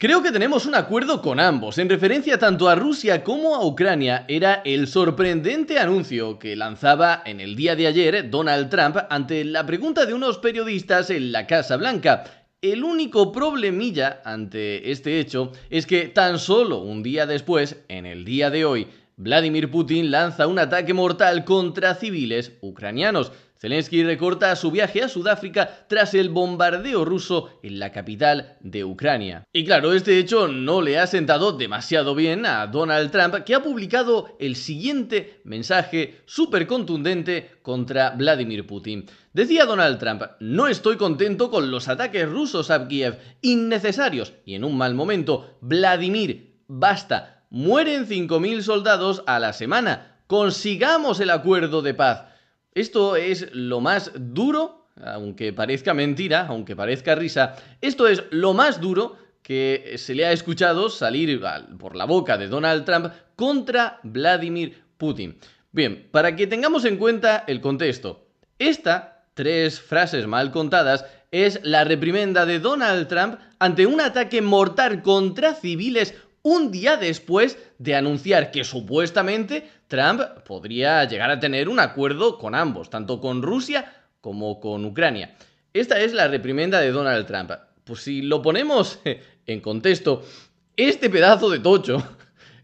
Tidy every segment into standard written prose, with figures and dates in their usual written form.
Creo que tenemos un acuerdo con ambos. En referencia tanto a Rusia como a Ucrania, era el sorprendente anuncio que lanzaba en el día de ayer Donald Trump ante la pregunta de unos periodistas en la Casa Blanca. El único problemilla ante este hecho es que tan solo un día después, en el día de hoy, Vladimir Putin lanza un ataque mortal contra civiles ucranianos. Zelensky recorta su viaje a Sudáfrica tras el bombardeo ruso en la capital de Ucrania. Y claro, este hecho no le ha sentado demasiado bien a Donald Trump, que ha publicado el siguiente mensaje súper contundente contra Vladimir Putin. Decía Donald Trump: no estoy contento con los ataques rusos a Kiev, innecesarios y en un mal momento. Vladimir, basta, mueren 5.000 soldados a la semana, consigamos el acuerdo de paz. Esto es lo más duro, aunque parezca mentira, aunque parezca risa, esto es lo más duro que se le ha escuchado salir por la boca de Donald Trump contra Vladimir Putin. Bien, para que tengamos en cuenta el contexto, tres frases mal contadas es la reprimenda de Donald Trump ante un ataque mortal contra civiles un día después de anunciar que supuestamente Trump podría llegar a tener un acuerdo con ambos, tanto con Rusia como con Ucrania. Esta es la reprimenda de Donald Trump. Pues si lo ponemos en contexto, este pedazo de tocho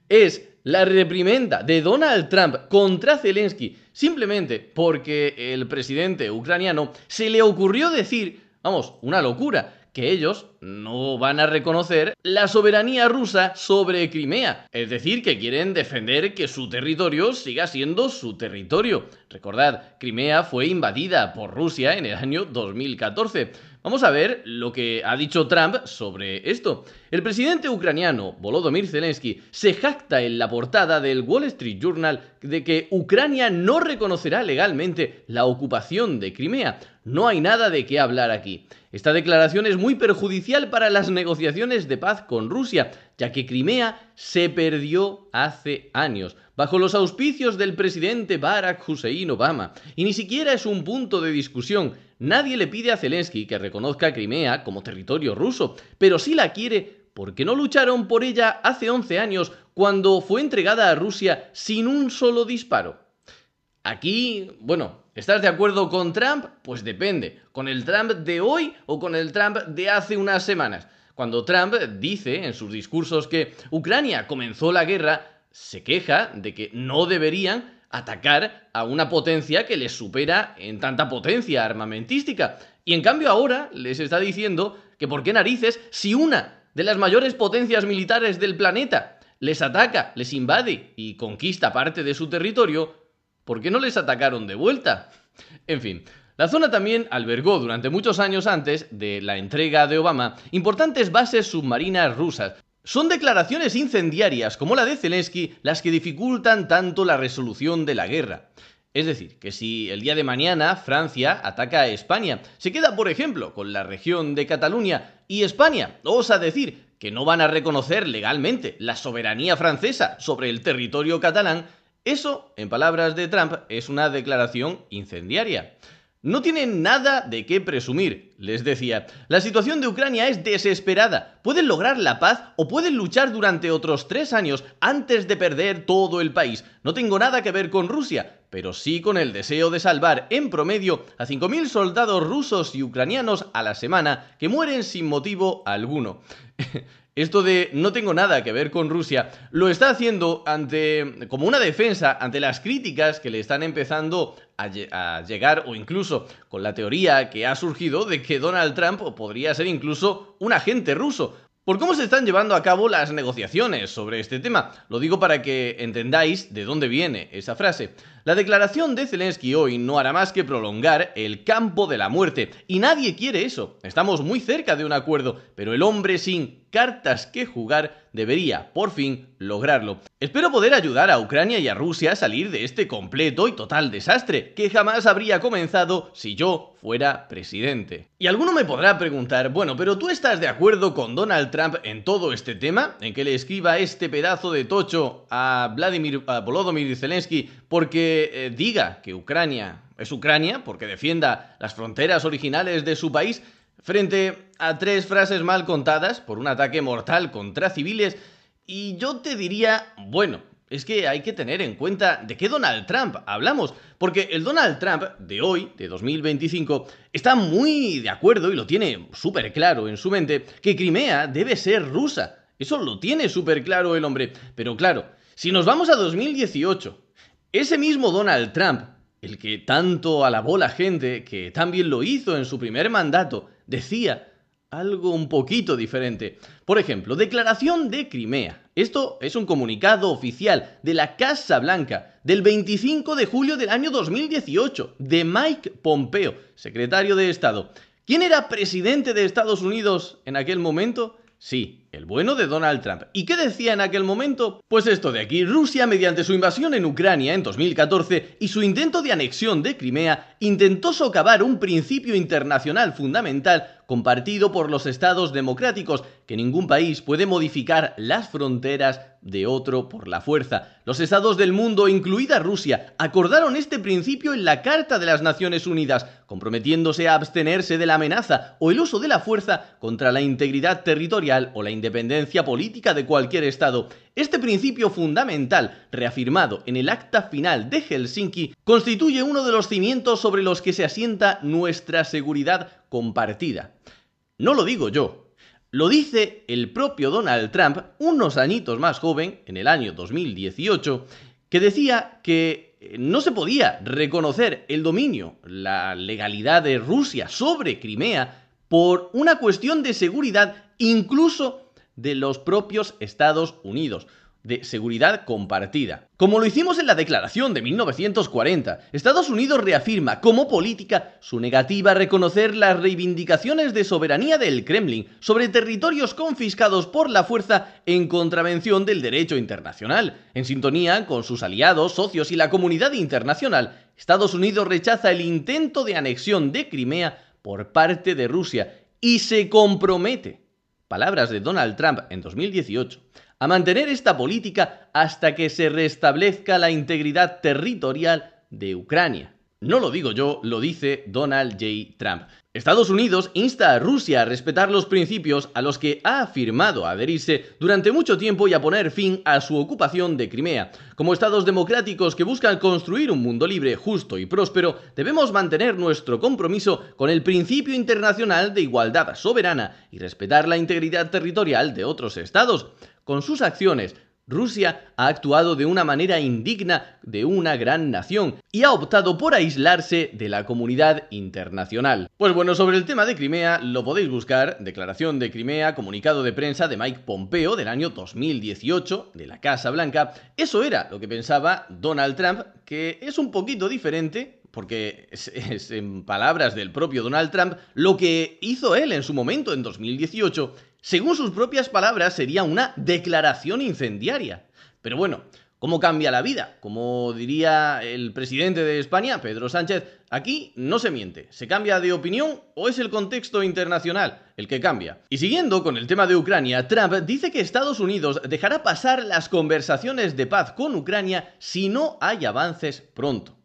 es la reprimenda de Donald Trump contra Zelensky simplemente porque el presidente ucraniano se le ocurrió decir, vamos, una locura, que ellos no van a reconocer la soberanía rusa sobre Crimea. Es decir, que quieren defender que su territorio siga siendo su territorio. Recordad, Crimea fue invadida por Rusia en el año 2014. Vamos a ver lo que ha dicho Trump sobre esto. El presidente ucraniano Volodymyr Zelensky se jacta en la portada del Wall Street Journal de que Ucrania no reconocerá legalmente la ocupación de Crimea. No hay nada de qué hablar aquí. Esta declaración es muy perjudicial para las negociaciones de paz con Rusia, ya que Crimea se perdió hace años, bajo los auspicios del presidente Barack Hussein Obama, y ni siquiera es un punto de discusión. Nadie le pide a Zelensky que reconozca Crimea como territorio ruso, pero sí la quiere porque no lucharon por ella hace 11 años, cuando fue entregada a Rusia sin un solo disparo. Aquí, bueno, ¿estás de acuerdo con Trump? Pues depende. ¿Con el Trump de hoy o con el Trump de hace unas semanas? Cuando Trump dice en sus discursos que Ucrania comenzó la guerra, se queja de que no deberían atacar a una potencia que les supera en tanta potencia armamentística. Y en cambio ahora les está diciendo que por qué narices, si una de las mayores potencias militares del planeta les ataca, les invade y conquista parte de su territorio, ¿por qué no les atacaron de vuelta? En fin, la zona también albergó durante muchos años antes de la entrega de Obama importantes bases submarinas rusas. Son declaraciones incendiarias como la de Zelensky las que dificultan tanto la resolución de la guerra. Es decir, que si el día de mañana Francia ataca a España, se queda por ejemplo con la región de Cataluña y España osa decir que no van a reconocer legalmente la soberanía francesa sobre el territorio catalán, eso, en palabras de Trump, es una declaración incendiaria. No tienen nada de qué presumir, les decía. La situación de Ucrania es desesperada. Pueden lograr la paz o pueden luchar durante otros 3 años antes de perder todo el país. No tengo nada que ver con Rusia, pero sí con el deseo de salvar en promedio a 5.000 soldados rusos y ucranianos a la semana que mueren sin motivo alguno. Esto de no tengo nada que ver con Rusia lo está haciendo como una defensa ante las críticas que le están empezando a llegar, o incluso con la teoría que ha surgido de que Donald Trump podría ser incluso un agente ruso. Por cómo se están llevando a cabo las negociaciones sobre este tema. Lo digo para que entendáis de dónde viene esa frase. La declaración de Zelensky hoy no hará más que prolongar el campo de la muerte. Y nadie quiere eso. Estamos muy cerca de un acuerdo, pero el hombre sin cartas que jugar debería, por fin, lograrlo. Espero poder ayudar a Ucrania y a Rusia a salir de este completo y total desastre, que jamás habría comenzado si yo fuera presidente. Y alguno me podrá preguntar, bueno, pero ¿tú estás de acuerdo con Donald Trump en todo este tema? ¿En que le escriba este pedazo de tocho a Volodymyr Zelensky porque diga que Ucrania es Ucrania, porque defienda las fronteras originales de su país? frente a 3 frases mal contadas por un ataque mortal contra civiles, y yo te diría, bueno, es que hay que tener en cuenta de qué Donald Trump hablamos, porque el Donald Trump de hoy, de 2025, está muy de acuerdo y lo tiene súper claro en su mente que Crimea debe ser rusa. Eso lo tiene súper claro el hombre. Pero claro, si nos vamos a 2018, ese mismo Donald Trump, el que tanto alabó la gente, que también lo hizo en su primer mandato, decía algo un poquito diferente. Por ejemplo, declaración de Crimea. Esto es un comunicado oficial de la Casa Blanca del 25 de julio del año 2018 de Mike Pompeo, secretario de Estado. ¿Quién era presidente de Estados Unidos en aquel momento? Sí, el bueno de Donald Trump. ¿Y qué decía en aquel momento? Pues esto de aquí: Rusia, mediante su invasión en Ucrania en 2014 y su intento de anexión de Crimea, intentó socavar un principio internacional fundamental compartido por los estados democráticos, que ningún país puede modificar las fronteras de otro por la fuerza. Los estados del mundo, incluida Rusia, acordaron este principio en la Carta de las Naciones Unidas, comprometiéndose a abstenerse de la amenaza o el uso de la fuerza contra la integridad territorial o la independencia política de cualquier estado. Este principio fundamental, reafirmado en el Acta Final de Helsinki, constituye uno de los cimientos sobre los que se asienta nuestra seguridad compartida. No lo digo yo, lo dice el propio Donald Trump, unos añitos más joven, en el año 2018, que decía que no se podía reconocer el dominio, la legalidad de Rusia sobre Crimea por una cuestión de seguridad, incluso de los propios Estados Unidos, de seguridad compartida. Como lo hicimos en la Declaración de 1940, Estados Unidos reafirma como política su negativa a reconocer las reivindicaciones de soberanía del Kremlin sobre territorios confiscados por la fuerza en contravención del derecho internacional. En sintonía con sus aliados, socios y la comunidad internacional, Estados Unidos rechaza el intento de anexión de Crimea por parte de Rusia y se compromete, palabras de Donald Trump en 2018, a mantener esta política hasta que se restablezca la integridad territorial de Ucrania. No lo digo yo, lo dice Donald J. Trump. Estados Unidos insta a Rusia a respetar los principios a los que ha afirmado adherirse durante mucho tiempo y a poner fin a su ocupación de Crimea. Como estados democráticos que buscan construir un mundo libre, justo y próspero, debemos mantener nuestro compromiso con el principio internacional de igualdad soberana y respetar la integridad territorial de otros estados. Con sus acciones, Rusia ha actuado de una manera indigna de una gran nación y ha optado por aislarse de la comunidad internacional. Pues bueno, sobre el tema de Crimea lo podéis buscar: Declaración de Crimea, comunicado de prensa de Mike Pompeo del año 2018 de la Casa Blanca. Eso era lo que pensaba Donald Trump, que es un poquito diferente, porque es en palabras del propio Donald Trump lo que hizo él en su momento en 2018. Según sus propias palabras, sería una declaración incendiaria. Pero bueno, ¿cómo cambia la vida? Como diría el presidente de España, Pedro Sánchez, aquí no se miente. ¿Se cambia de opinión o es el contexto internacional el que cambia? Y siguiendo con el tema de Ucrania, Trump dice que Estados Unidos dejará pasar las conversaciones de paz con Ucrania si no hay avances pronto.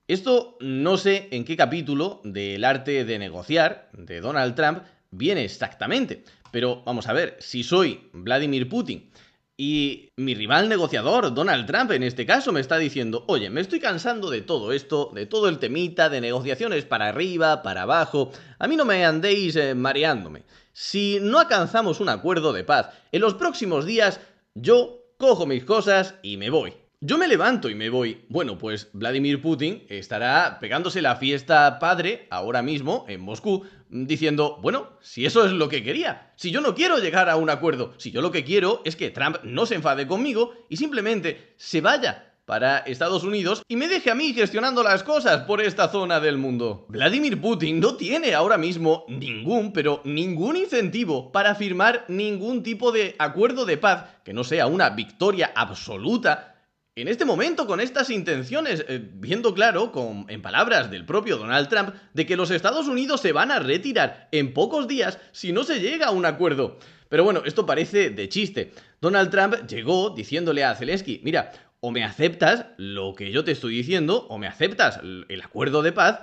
Esto no sé en qué capítulo del arte de negociar de Donald Trump viene exactamente. Pero vamos a ver, si soy Vladimir Putin y mi rival negociador, Donald Trump en este caso, me está diciendo: oye, me estoy cansando de todo esto, de todo el temita, de negociaciones para arriba, para abajo, a mí no me andéis mareándome. Si no alcanzamos un acuerdo de paz en los próximos días, yo cojo mis cosas y me voy. Yo me levanto y me voy. Bueno, pues Vladimir Putin estará pegándose la fiesta padre ahora mismo en Moscú, diciendo: bueno, si eso es lo que quería, si yo no quiero llegar a un acuerdo, si yo lo que quiero es que Trump no se enfade conmigo y simplemente se vaya para Estados Unidos y me deje a mí gestionando las cosas por esta zona del mundo. Vladimir Putin no tiene ahora mismo ningún incentivo para firmar ningún tipo de acuerdo de paz que no sea una victoria absoluta en este momento, con estas intenciones, viendo claro, en palabras del propio Donald Trump, de que los Estados Unidos se van a retirar en pocos días si no se llega a un acuerdo. Pero bueno, esto parece de chiste. Donald Trump llegó diciéndole a Zelensky: mira, o me aceptas lo que yo te estoy diciendo, o me aceptas el acuerdo de paz,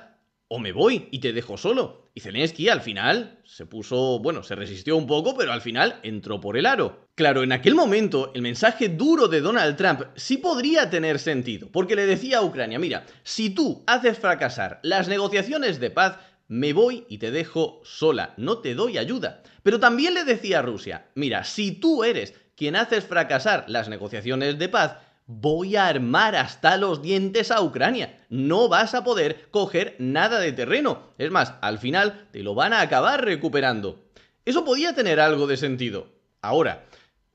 o me voy y te dejo solo. Y Zelensky al final se resistió un poco, pero al final entró por el aro. Claro, en aquel momento el mensaje duro de Donald Trump sí podría tener sentido, porque le decía a Ucrania, mira, si tú haces fracasar las negociaciones de paz, me voy y te dejo sola, no te doy ayuda. Pero también le decía a Rusia, mira, si tú eres quien haces fracasar las negociaciones de paz, voy a armar hasta los dientes a Ucrania. No vas a poder coger nada de terreno. Es más, al final te lo van a acabar recuperando. Eso podía tener algo de sentido. Ahora,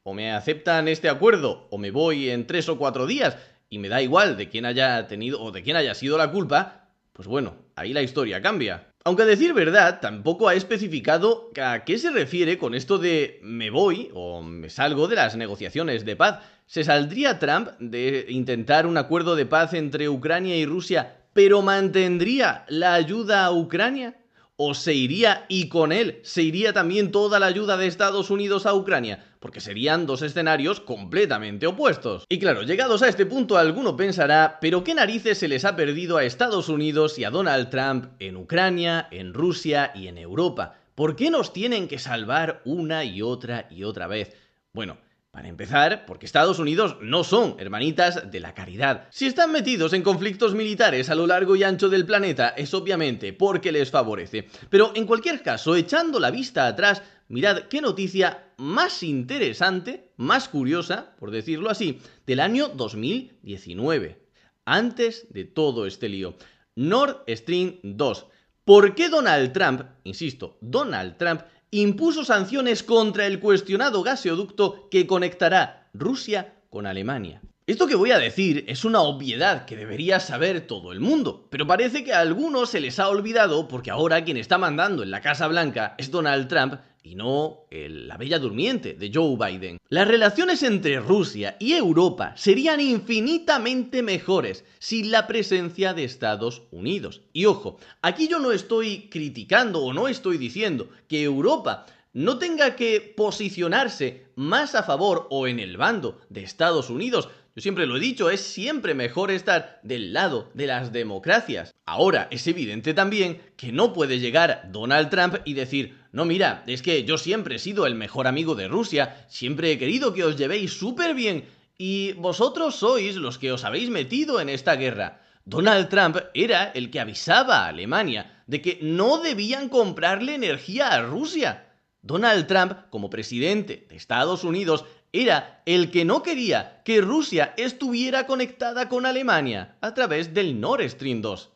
o me aceptan este acuerdo o me voy en 3 o 4 días y me da igual de quién haya tenido o de quién haya sido la culpa, pues bueno, ahí la historia cambia. Aunque a decir verdad, tampoco ha especificado a qué se refiere con esto de me voy o me salgo de las negociaciones de paz. ¿Se saldría Trump de intentar un acuerdo de paz entre Ucrania y Rusia, pero mantendría la ayuda a Ucrania? ¿O se iría y con él se iría también toda la ayuda de Estados Unidos a Ucrania? Porque serían dos escenarios completamente opuestos. Y claro, llegados a este punto alguno pensará, ¿pero qué narices se les ha perdido a Estados Unidos y a Donald Trump en Ucrania, en Rusia y en Europa? ¿Por qué nos tienen que salvar una y otra vez? Bueno, para empezar, porque Estados Unidos no son hermanitas de la caridad. Si están metidos en conflictos militares a lo largo y ancho del planeta, es obviamente porque les favorece. Pero en cualquier caso, echando la vista atrás, mirad qué noticia más interesante, más curiosa, por decirlo así, del año 2019. Antes de todo este lío. Nord Stream 2. ¿Por qué Donald Trump, insisto, Donald Trump, impuso sanciones contra el cuestionado gaseoducto que conectará Rusia con Alemania? Esto que voy a decir es una obviedad que debería saber todo el mundo, pero parece que a algunos se les ha olvidado porque ahora quien está mandando en la Casa Blanca es Donald Trump y no la bella durmiente de Joe Biden. Las relaciones entre Rusia y Europa serían infinitamente mejores sin la presencia de Estados Unidos. Y ojo, aquí yo no estoy criticando o no estoy diciendo que Europa no tenga que posicionarse más a favor o en el bando de Estados Unidos. Yo siempre lo he dicho, es siempre mejor estar del lado de las democracias. Ahora, es evidente también que no puede llegar Donald Trump y decir, no, mira, es que yo siempre he sido el mejor amigo de Rusia, siempre he querido que os llevéis súper bien y vosotros sois los que os habéis metido en esta guerra. Donald Trump era el que avisaba a Alemania de que no debían comprarle energía a Rusia. Donald Trump, como presidente de Estados Unidos, era el que no quería que Rusia estuviera conectada con Alemania a través del Nord Stream 2.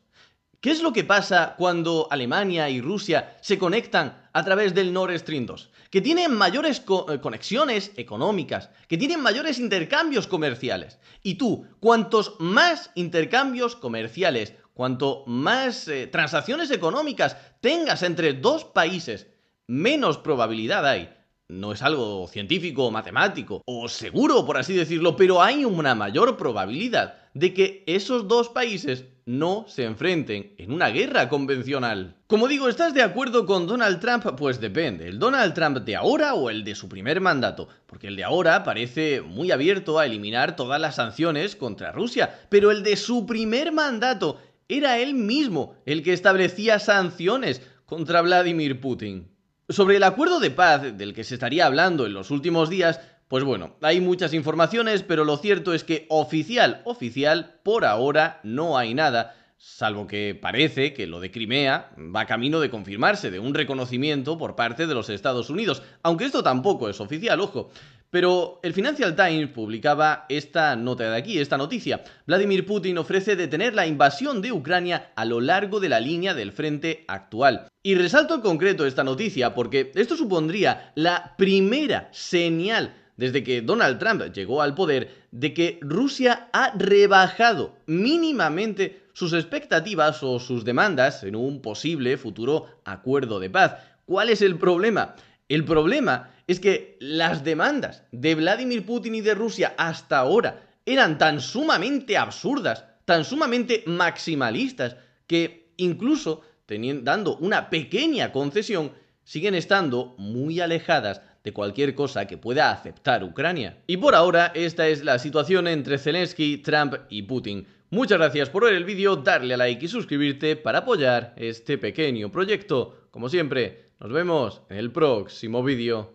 ¿Qué es lo que pasa cuando Alemania y Rusia se conectan a través del Nord Stream 2? Que tienen mayores conexiones económicas, que tienen mayores intercambios comerciales. Y tú, cuantos más intercambios comerciales, cuanto más transacciones económicas tengas entre dos países, menos probabilidad hay. No es algo científico o matemático o seguro, por así decirlo, pero hay una mayor probabilidad de que esos dos países no se enfrenten en una guerra convencional. Como digo, ¿estás de acuerdo con Donald Trump? Pues depende, ¿el Donald Trump de ahora o el de su primer mandato? Porque el de ahora parece muy abierto a eliminar todas las sanciones contra Rusia, pero el de su primer mandato era él mismo el que establecía sanciones contra Vladimir Putin. Sobre el acuerdo de paz del que se estaría hablando en los últimos días, pues bueno, hay muchas informaciones, pero lo cierto es que oficial, por ahora no hay nada, salvo que parece que lo de Crimea va camino de confirmarse, de un reconocimiento por parte de los Estados Unidos, aunque esto tampoco es oficial, ojo. Pero el Financial Times publicaba esta nota de aquí, esta noticia. Vladimir Putin ofrece detener la invasión de Ucrania a lo largo de la línea del frente actual. Y resalto en concreto esta noticia porque esto supondría la primera señal desde que Donald Trump llegó al poder de que Rusia ha rebajado mínimamente sus expectativas o sus demandas en un posible futuro acuerdo de paz. ¿Cuál es el problema? El problema es que las demandas de Vladimir Putin y de Rusia hasta ahora eran tan sumamente absurdas, tan sumamente maximalistas, que incluso dando una pequeña concesión, siguen estando muy alejadas de cualquier cosa que pueda aceptar Ucrania. Y por ahora, esta es la situación entre Zelensky, Trump y Putin. Muchas gracias por ver el vídeo, darle a like y suscribirte para apoyar este pequeño proyecto. Como siempre, nos vemos en el próximo vídeo.